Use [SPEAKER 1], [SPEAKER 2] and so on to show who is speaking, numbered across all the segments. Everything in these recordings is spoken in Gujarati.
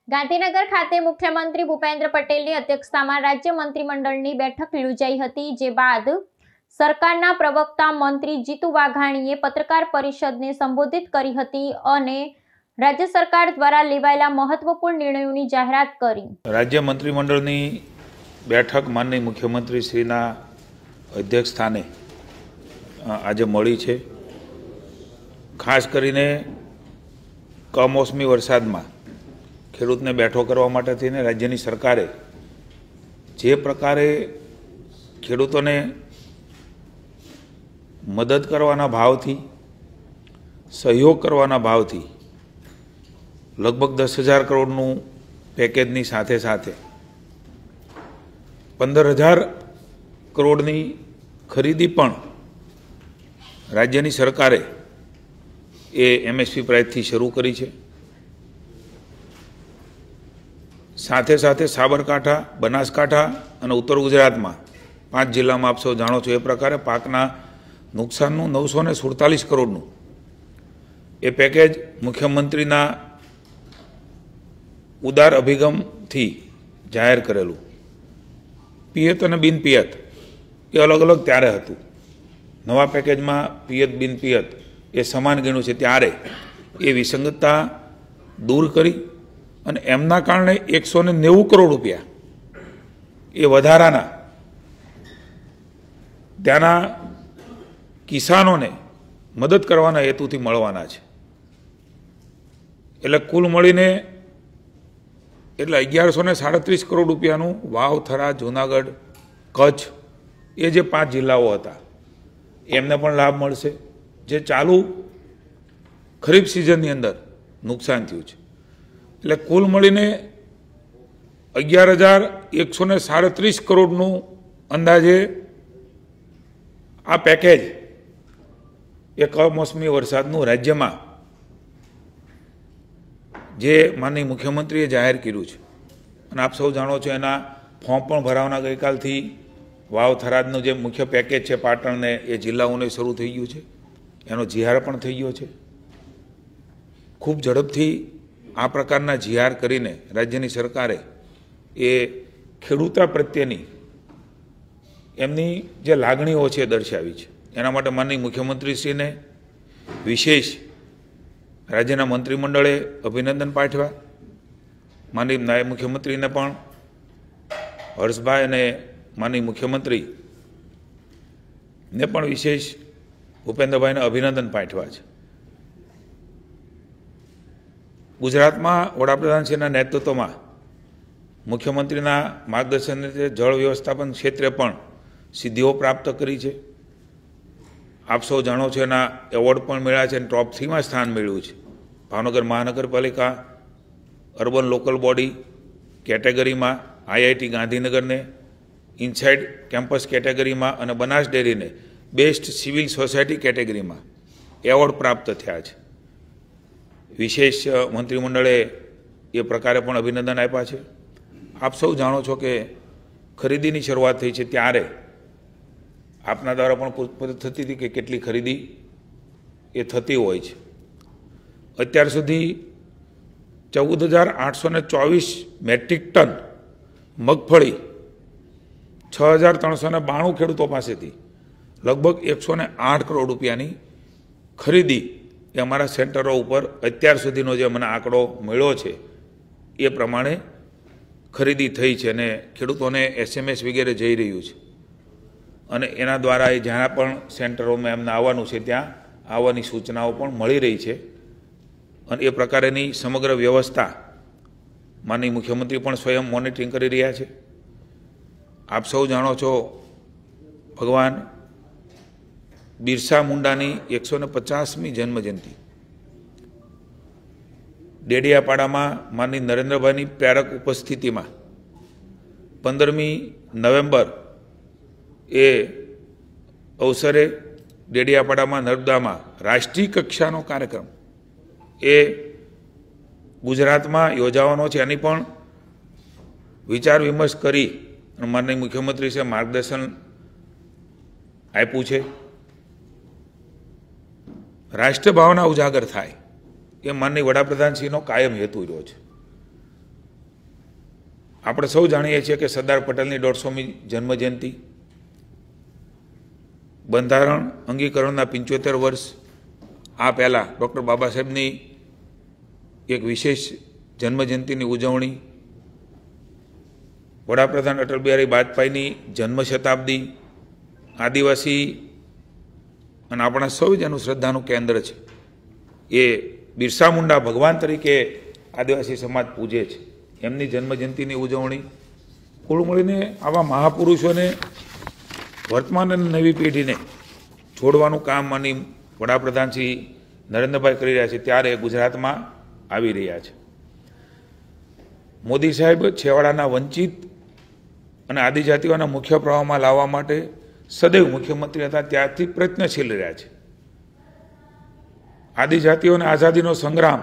[SPEAKER 1] ગાંધીનગર ખાતે મુખ્યમંત્રી ભૂપેન્દ્ર પટેલની અધ્યક્ષતામાં રાજ્ય મંત્રીમંડળની બેઠક યોજાઈ હતી, જે બાદ સરકારના પ્રવક્તા મંત્રી જીતુ વાઘાણીએ પત્રકાર પરિષદને સંબોધિત કરી હતી અને રાજ્ય સરકાર દ્વારા લેવાયેલા મહત્વપૂર્ણ નિર્ણયોની જાહેરાત કરી।
[SPEAKER 2] રાજ્ય મંત્રીમંડળની બેઠક માનનીય મુખ્યમંત્રી શ્રીના અધ્યક્ષ સ્થાને આજે મળી છે। ખાસ કરીને કમોસમી વરસાદમાં ખેડૂતને બેઠો કરવા માટે થઈને રાજ્યની સરકારે જે પ્રકારે ખેડૂતોને મદદ કરવાના ભાવથી, સહયોગ કરવાના ભાવથી લગભગ 10,000 કરોડનું પેકેજની સાથે સાથે 15,000 કરોડની ખરીદી પણ રાજ્યની સરકારે એ MSP પ્રાઇસથી શરૂ કરી છે। સાથે સાથે સાબરકાંઠા, બનાસકાંઠા અને ઉત્તર ગુજરાતમાં 5 જિલ્લામાં આપ સૌ જાણો છો એ પ્રકારે પાકના નુકસાનનું 947 કરોડનું એ પેકેજ મુખ્યમંત્રીના ઉદાર અભિગમથી જાહેર કરેલું। પિયત અને બિન પિયત એ અલગ અલગ ત્યારે હતું। નવા પેકેજમાં પિયત બિન પિયત એ સમાન ગણ્યું છે, ત્યારે એ વિસંગતતા દૂર કરી અને એમના કારણે 190 કરોડ રૂપિયા એ વધારાના ત્યાંના કિસાનોને મદદ કરવાના હેતુથી મળવાના છે। એટલે કુલ મળીને 1137 કરોડ રૂપિયાનું વાવ, થરા, જૂનાગઢ, કચ્છ એ જે 5 જિલ્લાઓ હતા એમને પણ લાભ મળશે। જે ચાલુ ખરીફ સિઝનની અંદર નુકસાન થયું છે, એટલે કુલ મળીને 11,137 કરોડનું અંદાજે આ પેકેજ એ કમોસમી વરસાદનું રાજ્યમાં જે માનનીય મુખ્યમંત્રીએ જાહેર કર્યું છે અને આપ સૌ જાણો છો એના ફોર્મ પણ ભરાવાના ગઈકાલથી વાવ, થરાદનું જે મુખ્ય પેકેજ છે પાટણને એ જિલ્લાઓને શરૂ થઈ ગયું છે, એનો જીઆર પણ થઈ ગયો છે। ખૂબ ઝડપથી આ પ્રકારના જીઆર કરીને રાજ્યની સરકારે એ ખેડૂતો પ્રત્યેની એમની જે લાગણીઓ છે એ દર્શાવી છે। એના માટે માનનીય મુખ્યમંત્રીશ્રીને વિશેષ રાજ્યના મંત્રીમંડળે અભિનંદન પાઠવ્યા। માનનીય નાયબ મુખ્યમંત્રીને પણ હર્ષભાઈ અને માનનીય મુખ્યમંત્રીને પણ વિશેષ ભૂપેન્દ્રભાઈને અભિનંદન પાઠવ્યા છે। ગુજરાતમાં વડાપ્રધાનશ્રીના નેતૃત્વમાં મુખ્યમંત્રીના માર્ગદર્શન રીતે જળ વ્યવસ્થાપન ક્ષેત્રે પણ સિદ્ધિઓ પ્રાપ્ત કરી છે। આપ સૌ જાણો છો એના એવોર્ડ પણ મળ્યા છે અને ટોપ 3માં સ્થાન મેળવ્યું છે। ભાવનગર મહાનગરપાલિકા અર્બન લોકલ બોડી કેટેગરીમાં, IIT ગાંધીનગરને ઇનસાઇડ કેમ્પસ કેટેગરીમાં અને બનાસ ડેરીને બેસ્ટ સિવિલ સોસાયટી કેટેગરીમાં એવોર્ડ પ્રાપ્ત થયા છે। વિશેષ મંત્રીમંડળે એ પ્રકારે પણ અભિનંદન આપ્યા છે। આપ સૌ જાણો છો કે ખરીદીની શરૂઆત થઈ છે ત્યારે આપના દ્વારા પણ પૂછપરછ થતી હતી કે કેટલી ખરીદી એ થતી હોય છે। અત્યાર સુધી 14,824 મેટ્રિક ટન મગફળી 6,392 ખેડૂતો પાસેથી લગભગ 108 કરોડ રૂપિયાની ખરીદી એ અમારા સેન્ટરો ઉપર અત્યાર સુધીનો જે મને આંકડો મળ્યો છે એ પ્રમાણે ખરીદી થઈ છે અને ખેડૂતોને SMS વગેરે જઈ રહ્યું છે અને એના દ્વારા એ જ્યાં પણ સેન્ટરોમાં એમને આવવાનું છે ત્યાં આવવાની સૂચનાઓ પણ મળી રહી છે અને એ પ્રકારેની સમગ્ર વ્યવસ્થા માનનીય મુખ્યમંત્રી પણ સ્વયં મોનિટરિંગ કરી રહ્યા છે। આપ સૌ જાણો છો ભગવાન બિરસા મુંડાની 150મી જન્મજયંતિ ડેડિયાપાડામાં માનનીય નરેન્દ્રભાઈની પ્રેરક ઉપસ્થિતિમાં 15મી નવેમ્બર એ અવસરે ડેડિયાપાડામાં નર્મદામાં રાષ્ટ્રીય કક્ષાનો કાર્યક્રમ એ ગુજરાતમાં યોજાવાનો છે। એની પણ વિચાર વિમર્શ કરી અને માનનીય મુખ્યમંત્રીશ્રીએ માર્ગદર્શન આપ્યું છે। રાષ્ટ્ર ભાવના ઉજાગર થાય એ માનનીય વડાપ્રધાનશ્રીનો કાયમ હેતુ રહ્યો છે। આપણે સૌ જાણીએ છીએ કે સરદાર પટેલની 150મી જન્મજયંતિ, બંધારણ અંગીકરણના 75 વર્ષ, આ પહેલાં ડૉક્ટર બાબા સાહેબની એક વિશેષ જન્મજયંતિની ઉજવણી, વડાપ્રધાન અટલ બિહારી વાજપેયીની જન્મ શતાબ્દી, આદિવાસી અને આપણા સૌ જેનું શ્રદ્ધાનું કેન્દ્ર છે એ બિરસા મુંડા ભગવાન તરીકે આદિવાસી સમાજ પૂજે છે, એમની જન્મજયંતિની ઉજવણી, કુલ મળીને આવા મહાપુરુષોને વર્તમાન અને નવી પેઢીને જોડવાનું કામ માની વડાપ્રધાન શ્રી નરેન્દ્રભાઈ કરી રહ્યા છે ત્યારે ગુજરાતમાં આવી રહ્યા છે. મોદી સાહેબ છેવાડાના વંચિત અને આદિજાતિઓના મુખ્ય પ્રવાહમાં લાવવા માટે સદૈવ મુખ્યમંત્રી હતા ત્યારથી પ્રયત્નશીલ રહ્યા છે. આદિજાતિઓના આઝાદીનો સંગ્રામ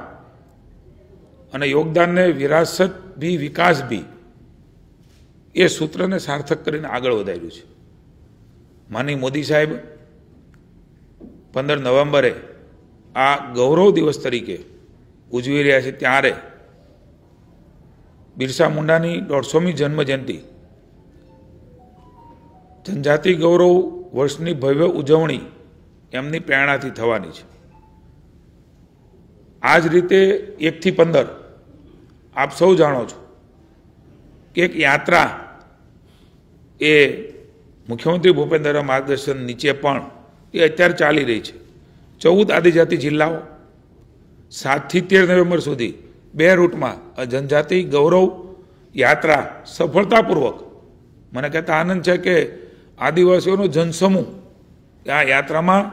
[SPEAKER 2] અને યોગદાનને વિરાસત ભી વિકાસ ભી એ સૂત્રને સાર્થક કરીને આગળ વધાર્યું છે. માનનીય મોદી સાહેબ 15 નવેમ્બરે આ ગૌરવ દિવસ તરીકે ઉજવી રહ્યા છે ત્યારે બિરસા મુંડાની 150મી જન્મજયંતિ, જનજાતિ ગૌરવ વર્ષની ભવ્ય ઉજવણી એમની પ્રેરણાથી થવાની છે. આ જ રીતે 1 થી 15 આપ સૌ જાણો છો કે એક યાત્રા એ મુખ્યમંત્રી ભૂપેન્દ્ર માર્ગદર્શન નીચે પણ એ અત્યારે ચાલી રહી છે. 14 આદિજાતિ જિલ્લાઓ 7 થી 13 નવેમ્બર સુધી 2 રૂટમાં જનજાતિ ગૌરવ યાત્રા સફળતાપૂર્વક, મને કહેતા આનંદ છે કે આદિવાસીઓનો જનસમૂહ આ યાત્રામાં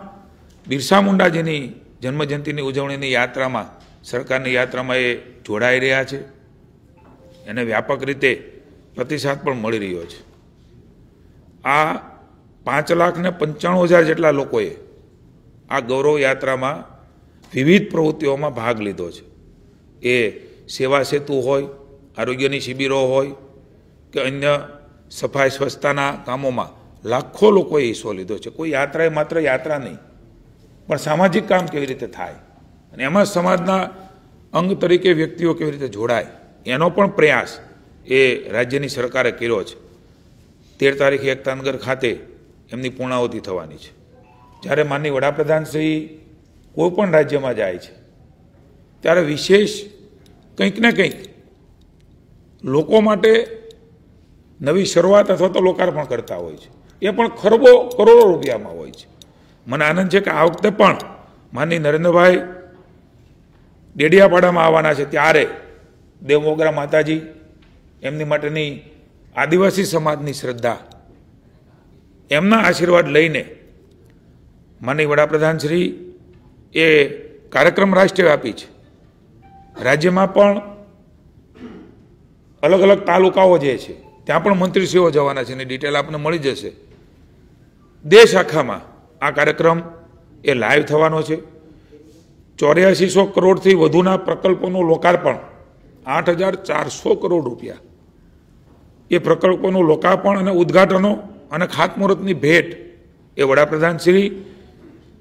[SPEAKER 2] બિરસા મુંડાજીની જન્મજયંતિની ઉજવણીની યાત્રામાં, સરકારની યાત્રામાં એ જોડાઈ રહ્યા છે. એને વ્યાપક રીતે પ્રતિસાદ પણ મળી રહ્યો છે. આ 5,95,000 જેટલા લોકોએ આ ગૌરવ યાત્રામાં વિવિધ પ્રવૃત્તિઓમાં ભાગ લીધો છે. એ સેવા સેતુ હોય, આરોગ્યની શિબિરો હોય કે અન્ય સફાઈ સ્વચ્છતાના કામોમાં લાખો લોકોએ હિસ્સો લીધો છે. કોઈ યાત્રા એ માત્ર યાત્રા નહીં, પણ સામાજિક કામ કેવી રીતે થાય અને એમાં સમાજના અંગ તરીકે વ્યક્તિઓ કેવી રીતે જોડાય એનો પણ પ્રયાસ એ રાજ્યની સરકારે કર્યો છે. 13 તારીખે એકતાનગર ખાતે એમની પૂર્ણાહુતિ થવાની છે. જ્યારે માનનીય વડાપ્રધાન શ્રી કોઈ પણ રાજ્યમાં જાય છે ત્યારે વિશેષ કંઈક ને કંઈક લોકો માટે નવી શરૂઆત અથવા તો લોકાર્પણ કરતા હોય છે. એ પણ ખરબો કરોડો રૂપિયામાં હોય છે. મને આનંદ છે કે આ વખતે પણ માનનીય નરેન્દ્રભાઈ ડેડિયાપાડામાં આવવાના છે ત્યારે દેવમોગરા માતાજી, એમની માટેની આદિવાસી સમાજની શ્રદ્ધા, એમના આશીર્વાદ લઈને માનનીય વડાપ્રધાન શ્રી એ કાર્યક્રમ રાષ્ટ્રવ્યાપી છે. રાજ્યમાં પણ અલગ અલગ તાલુકાઓ જે છે ત્યાં પણ મંત્રીશ્રીઓ જવાના છે, એની ડિટેલ આપને મળી જશે. દેશ આખામાં આ કાર્યક્રમ એ લાઈવ થવાનો છે. 8400 કરોડથી વધુના પ્રકલ્પોનું લોકાર્પણ, 8,400 કરોડ રૂપિયા એ પ્રકલ્પોનું લોકાર્પણ અને ઉદ્ઘાટનો અને ખાતમુહૂર્તની ભેટ એ વડાપ્રધાન શ્રી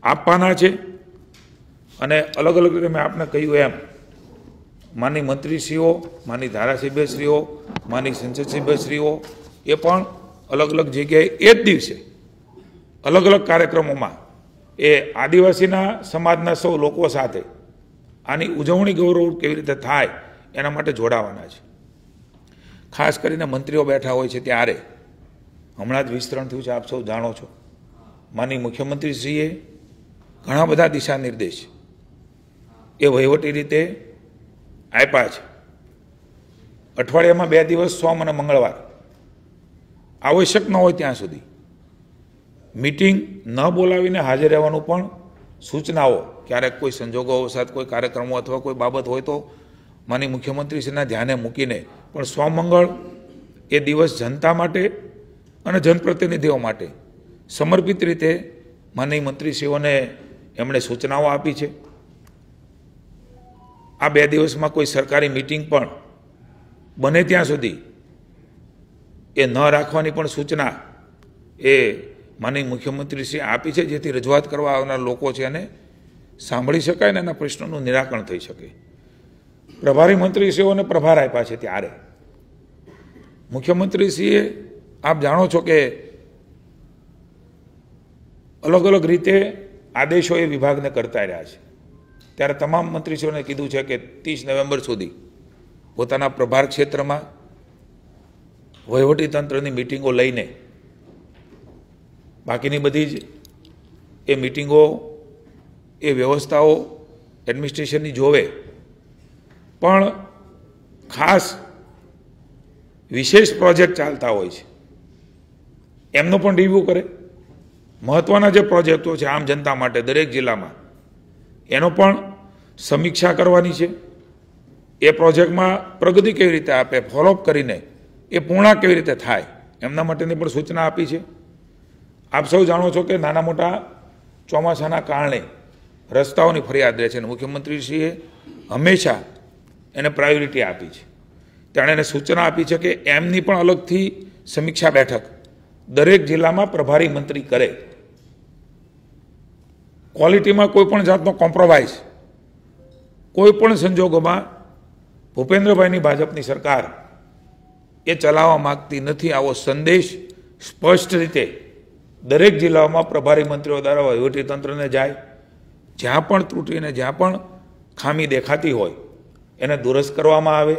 [SPEAKER 2] આપવાના છે. અને અલગ અલગ રીતે મેં આપને કહ્યું એમ માની મંત્રીશ્રીઓ, માની ધારાસભ્યશ્રીઓ, માની સંસદ સભ્યશ્રીઓ એ પણ અલગ અલગ જગ્યાએ એ જ દિવસે અલગ અલગ કાર્યક્રમોમાં એ આદિવાસીના સમાજના સૌ લોકો સાથે આની ઉજવણી ગૌરવ કેવી રીતે થાય એના માટે જોડાવાના છે. ખાસ કરીને મંત્રીઓ બેઠા હોય છે ત્યારે હમણાં જ વિસ્તરણ થયું છે, આપ સૌ જાણો છો. માની મુખ્યમંત્રીશ્રીએ ઘણા બધા દિશા નિર્દેશ એ વહીવટી રીતે આપ્યા છે. અઠવાડિયામાં 2 દિવસ સોમ અને મંગળવાર આવશ્યક ન હોય ત્યાં સુધી મીટિંગ ન બોલાવીને હાજર રહેવાનું પણ સૂચનાઓ, ક્યારેક કોઈ સંજોગો અવસાદ કોઈ કાર્યક્રમો અથવા કોઈ બાબત હોય તો માની મુખ્યમંત્રીશ્રીના ધ્યાને મૂકીને પણ સોમ મંગળ એ દિવસ જનતા માટે અને જનપ્રતિનિધિઓ માટે સમર્પિત રીતે માનનીય મંત્રીશ્રીઓને એમણે સૂચનાઓ આપી છે. આ 2 દિવસમાં કોઈ સરકારી મીટિંગ પણ બને ત્યાં સુધી એ ન રાખવાની પણ સૂચના એ માનનીય મુખ્યમંત્રીશ્રીએ આપી છે, જેથી રજૂઆત કરવા આવનાર લોકો છે એને સાંભળી શકાય ને એના પ્રશ્નોનું નિરાકરણ થઈ શકે. પ્રભારી મંત્રીશ્રીઓને પ્રભાર આપ્યા છે ત્યારે મુખ્યમંત્રીશ્રીએ આપ જાણો છો કે અલગ અલગ રીતે આદેશો એ વિભાગને કરતા રહ્યા છે, ત્યારે તમામ મંત્રીશ્રીઓને કીધું છે કે 30 નવેમ્બર સુધી પોતાના પ્રભાર ક્ષેત્રમાં વહીવટીતંત્રની મિટિંગો લઈને બાકીની બધી જ એ મિટિંગો એ વ્યવસ્થાઓ એડમિનિસ્ટ્રેશનની જોવે, પણ ખાસ વિશેષ પ્રોજેક્ટ ચાલતા હોય છે એમનો પણ રિવ્યૂ કરે. મહત્ત્વના જે પ્રોજેક્ટો છે આમ જનતા માટે દરેક જિલ્લામાં એનો પણ સમીક્ષા કરવાની છે. એ પ્રોજેક્ટમાં પ્રગતિ કેવી રીતે આપે, ફોલોઅપ કરીને એ પૂર્ણ કેવી રીતે થાય એમના માટેની પણ સૂચના આપી છે. આપ સૌ જાણો છો કે નાના મોટા ચોમાસાના કારણે રસ્તાઓની ફરિયાદ રહે છે અને મુખ્યમંત્રીશ્રીએ હંમેશા એને પ્રાયોરિટી આપી છે. તેણે એને સૂચના આપી છે કે એમની પણ અલગથી સમીક્ષા બેઠક દરેક જિલ્લામાં પ્રભારી મંત્રી કરે. ક્વોલિટીમાં કોઈ પણ જાતનો કોમ્પ્રોમાઇઝ કોઈ પણ સંજોગોમાં ભૂપેન્દ્રભાઈની ભાજપની સરકાર એ ચલાવવા માગતી નથી. આવો સંદેશ સ્પષ્ટ રીતે દરેક જિલ્લાઓમાં પ્રભારી મંત્રીઓ દ્વારા વહીવટીતંત્રને જાય. જ્યાં પણ ત્રુટીને જ્યાં પણ ખામી દેખાતી હોય એને દુરસ્ત કરવામાં આવે,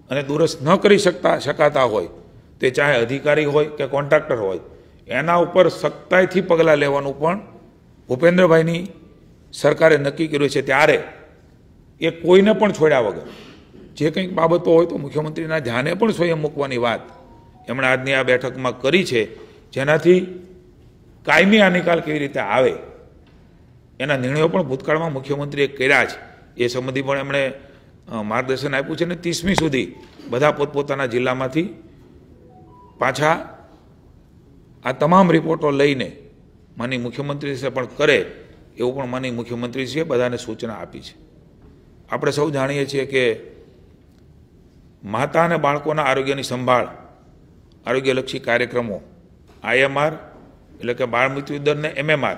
[SPEAKER 2] અને દુરસ્ત ન કરી શકાતા હોય તે ચાહે અધિકારી હોય કે કોન્ટ્રાક્ટર હોય એના ઉપર સખ્તાઈથી પગલાં લેવાનું પણ ભૂપેન્દ્રભાઈની સરકારે નક્કી કર્યું છે. ત્યારે એ કોઈને પણ છોડ્યા વગર જે કંઈક બાબતો હોય તો મુખ્યમંત્રીના ધ્યાને પણ સ્વયં મૂકવાની વાત એમણે આજની આ બેઠકમાં કરી છે, જેનાથી કાયમી આ નિકાલ કેવી રીતે આવે એના નિર્ણયો પણ ભૂતકાળમાં મુખ્યમંત્રીએ કર્યા છે. એ સંબંધી પણ એમણે માર્ગદર્શન આપ્યું છે અને 30મી સુધી બધા પોતપોતાના જિલ્લામાંથી પાછા આ તમામ રિપોર્ટો લઈને માનનીય મુખ્યમંત્રીશ્રી પણ કરે એવું પણ માનનીય મુખ્યમંત્રીશ્રીએ બધાને સૂચના આપી છે. આપણે સૌ જાણીએ છીએ કે માતા અને બાળકોના આરોગ્યની સંભાળ આરોગ્યલક્ષી કાર્યક્રમો IMR એટલે કે બાળ મૃત્યુ દરને MMR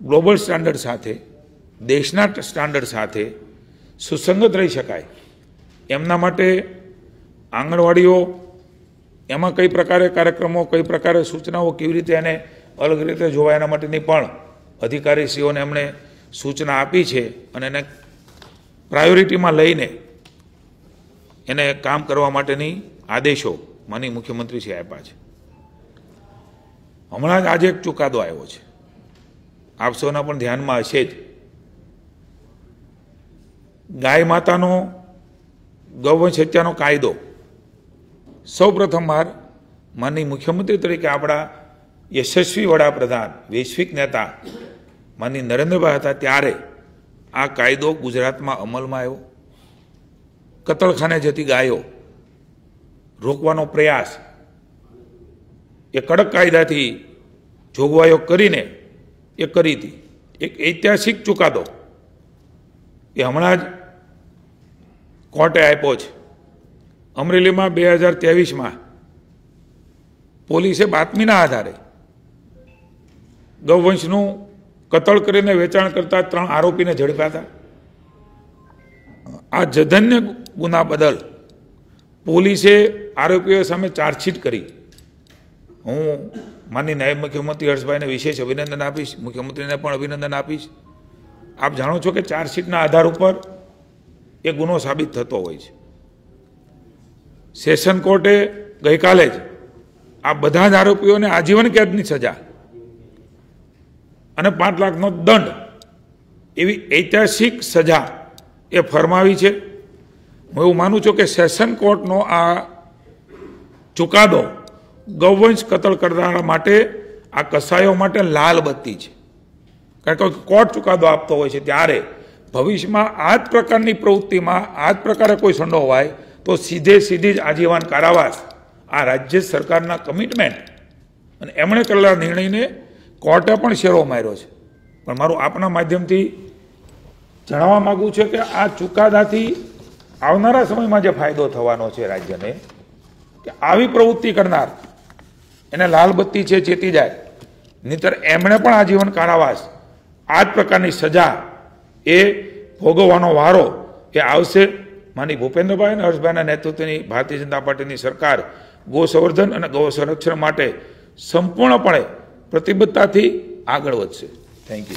[SPEAKER 2] ગ્લોબલ સ્ટાન્ડર્ડ સાથે દેશના સ્ટાન્ડર્ડ સાથે સુસંગત રહી શકાય એમના માટે આંગણવાડીઓ એમાં કઈ પ્રકારે કાર્યક્રમો કઈ પ્રકારે સૂચનાઓ કેવી રીતે એને અલગ રીતે જોવા એના માટેની પણ અધિકારીશ્રીઓને એમણે સૂચના આપી છે અને એને પ્રાયોરિટીમાં લઈને એને કામ કરવા માટેની આદેશો માનનીય મુખ્યમંત્રીશ્રીએ આપ્યા છે. હમણાં જ આજે એક ચુકાદો આવ્યો છે, આપ સૌના પણ ધ્યાનમાં હશે જ. ગાય માતાનો ગૌવંશ હત્યાનો કાયદો સૌ પ્રથમ વાર માનનીય મુખ્યમંત્રી તરીકે આપણા યશસ્વી વડાપ્રધાન વૈશ્વિક નેતા માનનીય નરેન્દ્રભાઈ હતા ત્યારે આ કાયદો ગુજરાતમાં અમલમાં આવ્યો. કતલખાને જતી ગાયો રોકવાનો પ્રયાસ એ કડક કાયદાથી જોગવાઈઓ કરીને એ કરી હતી. એક ઐતિહાસિક ચુકાદો એ હમણાં જ કોર્ટે આપ્યો છે. અમરેલીમાં 2023માં પોલીસે બાતમીના આધારે ગૌવંશનું કતલ કરીને વેચાણ કરતા 3 આરોપીને ઝડપ્યા હતા. આ જધન્ય ગુના બદલ પોલીસે આરોપીઓ સામે ચાર્જશીટ કરી. હું માનનીય નાયબ મુખ્યમંત્રી હર્ષભાઈને વિશેષ અભિનંદન આપીશ, મુખ્યમંત્રીને પણ અભિનંદન આપીશ. આપ જાણો છો કે ચાર્જશીટના આધાર ઉપર એ ગુનો સાબિત થતો હોય છે. સેશન કોર્ટે ગઈકાલે જ આ બધા જ આરોપીઓને આજીવન કેદની સજા અને 5 લાખનો દંડ એવી ઐતિહાસિક સજા એ ફરમાવી છે. હું એવું માનું છું કે સેશન કોર્ટનો આ ચુકાદો ગૌવંશ કતલ કરનારા માટે આ કસાયો માટે લાલ બત્તી છે. કારણ કે કોર્ટ ચુકાદો આપતો હોય છે ત્યારે ભવિષ્યમાં આ જ પ્રકારની પ્રવૃત્તિમાં આ જ પ્રકારે કોઈ સંડોવાય તો સીધી જ આજીવન કારાવાસ આ રાજ્ય સરકારના કમિટમેન્ટ અને એમણે કરેલા નિર્ણયને કોર્ટે પણ શેરો માર્યો છે. પણ મારું આપના માધ્યમથી જણાવવા માગું છું કે આ ચુકાદાથી આવનારા સમયમાં જે ફાયદો થવાનો છે રાજ્યને કે આવી પ્રવૃત્તિ કરનાર એને લાલ બત્તી છે, ચેતી જાય. નહીંતર એમણે પણ આજીવન કારાવાસ આ જ પ્રકારની સજા એ ભોગવવાનો વારો એ આવશે. માની ભૂપેન્દ્રભાઈ અને હર્ષભાઈના નેતૃત્વની ભારતીય જનતા પાર્ટીની સરકાર ગૌ સંવર્ધન અને ગૌ સંરક્ષણ માટે સંપૂર્ણપણે પ્રતિબદ્ધતાથી આગળ વધશે. Thank you.